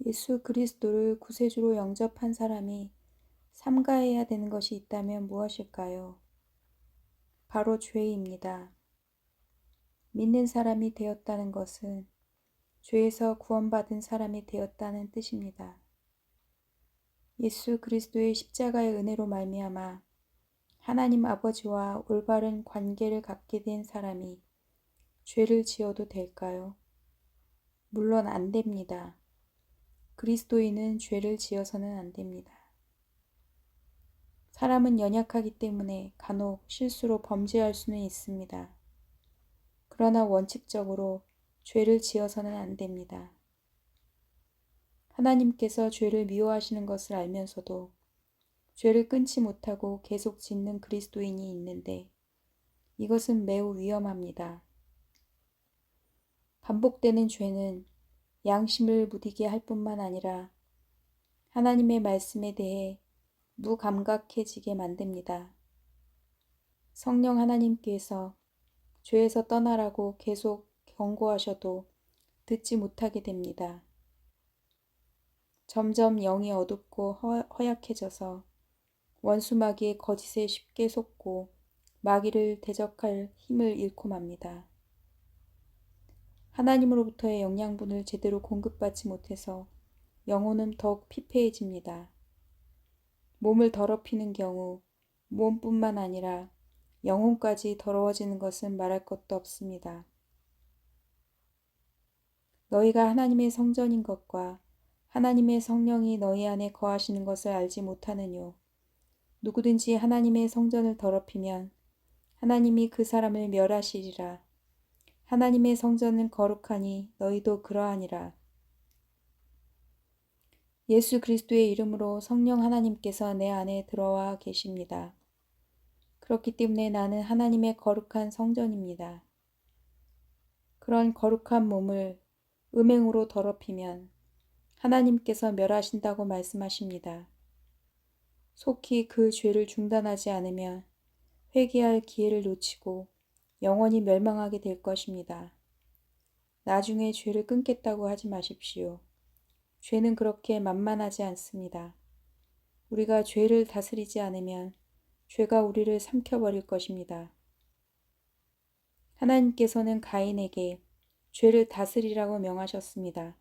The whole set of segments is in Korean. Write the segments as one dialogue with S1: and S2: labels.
S1: 예수 그리스도를 구세주로 영접한 사람이 삼가해야 되는 것이 있다면 무엇일까요? 바로 죄입니다. 믿는 사람이 되었다는 것은 죄에서 구원받은 사람이 되었다는 뜻입니다. 예수 그리스도의 십자가의 은혜로 말미암아 하나님 아버지와 올바른 관계를 갖게 된 사람이 죄를 지어도 될까요? 물론 안 됩니다. 그리스도인은 죄를 지어서는 안 됩니다. 사람은 연약하기 때문에 간혹 실수로 범죄할 수는 있습니다. 그러나 원칙적으로 죄를 지어서는 안 됩니다. 하나님께서 죄를 미워하시는 것을 알면서도 죄를 끊지 못하고 계속 짓는 그리스도인이 있는데 이것은 매우 위험합니다. 반복되는 죄는 양심을 무디게 할 뿐만 아니라 하나님의 말씀에 대해 무감각해지게 만듭니다. 성령 하나님께서 죄에서 떠나라고 계속 경고하셔도 듣지 못하게 됩니다. 점점 영이 어둡고 허약해져서 원수마귀의 거짓에 쉽게 속고 마귀를 대적할 힘을 잃고 맙니다. 하나님으로부터의 영양분을 제대로 공급받지 못해서 영혼은 더욱 피폐해집니다. 몸을 더럽히는 경우 몸뿐만 아니라 영혼까지 더러워지는 것은 말할 것도 없습니다. 너희가 하나님의 성전인 것과 하나님의 성령이 너희 안에 거하시는 것을 알지 못하느뇨. 누구든지 하나님의 성전을 더럽히면 하나님이 그 사람을 멸하시리라. 하나님의 성전은 거룩하니 너희도 그러하니라. 예수 그리스도의 이름으로 성령 하나님께서 내 안에 들어와 계십니다. 그렇기 때문에 나는 하나님의 거룩한 성전입니다. 그런 거룩한 몸을 음행으로 더럽히면 하나님께서 멸하신다고 말씀하십니다. 속히 그 죄를 중단하지 않으면 회개할 기회를 놓치고 영원히 멸망하게 될 것입니다. 나중에 죄를 끊겠다고 하지 마십시오. 죄는 그렇게 만만하지 않습니다. 우리가 죄를 다스리지 않으면 죄가 우리를 삼켜버릴 것입니다. 하나님께서는 가인에게 죄를 다스리라고 명하셨습니다.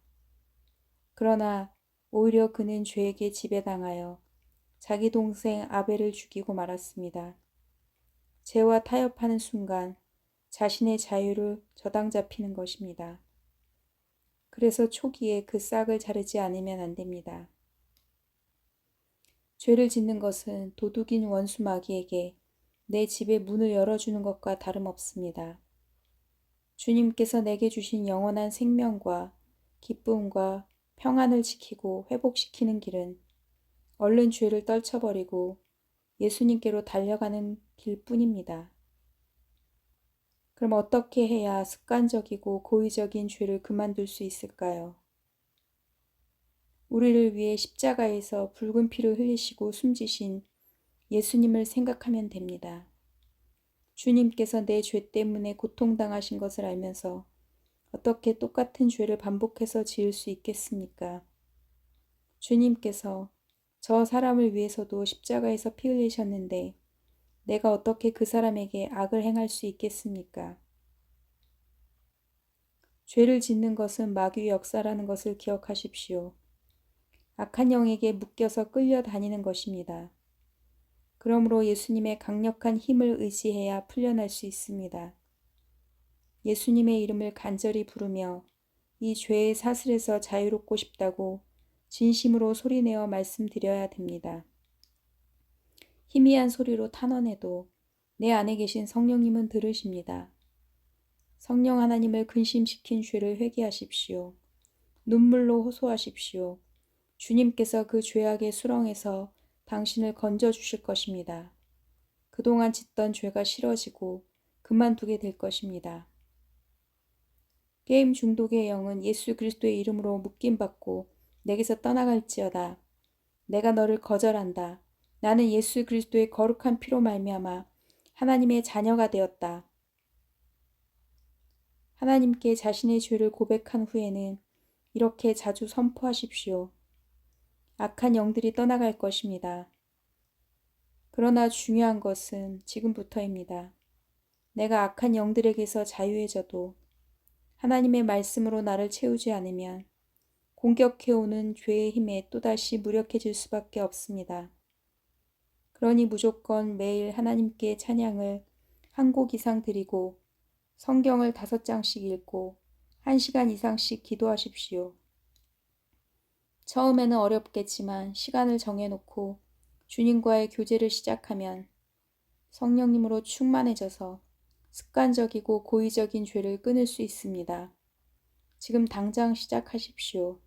S1: 그러나 오히려 그는 죄에게 지배당하여 자기 동생 아벨을 죽이고 말았습니다. 죄와 타협하는 순간 자신의 자유를 저당 잡히는 것입니다. 그래서 초기에 그 싹을 자르지 않으면 안 됩니다. 죄를 짓는 것은 도둑인 원수 마귀에게 내 집의 문을 열어주는 것과 다름없습니다. 주님께서 내게 주신 영원한 생명과 기쁨과 평안을 지키고 회복시키는 길은 얼른 죄를 떨쳐버리고 예수님께로 달려가는 길뿐입니다. 그럼 어떻게 해야 습관적이고 고의적인 죄를 그만둘 수 있을까요? 우리를 위해 십자가에서 붉은 피를 흘리시고 숨지신 예수님을 생각하면 됩니다. 주님께서 내 죄 때문에 고통당하신 것을 알면서 어떻게 똑같은 죄를 반복해서 지을 수 있겠습니까? 주님께서 저 사람을 위해서도 십자가에서 피 흘리셨는데 내가 어떻게 그 사람에게 악을 행할 수 있겠습니까? 죄를 짓는 것은 마귀의 역사라는 것을 기억하십시오. 악한 영에게 묶여서 끌려다니는 것입니다. 그러므로 예수님의 강력한 힘을 의지해야 풀려날 수 있습니다. 예수님의 이름을 간절히 부르며 이 죄의 사슬에서 자유롭고 싶다고 진심으로 소리내어 말씀드려야 됩니다. 희미한 소리로 탄원해도 내 안에 계신 성령님은 들으십니다. 성령 하나님을 근심시킨 죄를 회개하십시오. 눈물로 호소하십시오. 주님께서 그 죄악의 수렁에서 당신을 건져주실 것입니다. 그동안 짓던 죄가 싫어지고 그만두게 될 것입니다. 게임 중독의 영은 예수 그리스도의 이름으로 묶임받고 내게서 떠나갈지어다. 내가 너를 거절한다. 나는 예수 그리스도의 거룩한 피로 말미암아 하나님의 자녀가 되었다. 하나님께 자신의 죄를 고백한 후에는 이렇게 자주 선포하십시오. 악한 영들이 떠나갈 것입니다. 그러나 중요한 것은 지금부터입니다. 내가 악한 영들에게서 자유해져도 하나님의 말씀으로 나를 채우지 않으면 공격해오는 죄의 힘에 또다시 무력해질 수밖에 없습니다. 그러니 무조건 매일 하나님께 찬양을 한 곡 이상 드리고 성경을 5장씩 읽고 1시간 이상씩 기도하십시오. 처음에는 어렵겠지만 시간을 정해놓고 주님과의 교제를 시작하면 성령님으로 충만해져서 습관적이고 고의적인 죄를 끊을 수 있습니다. 지금 당장 시작하십시오.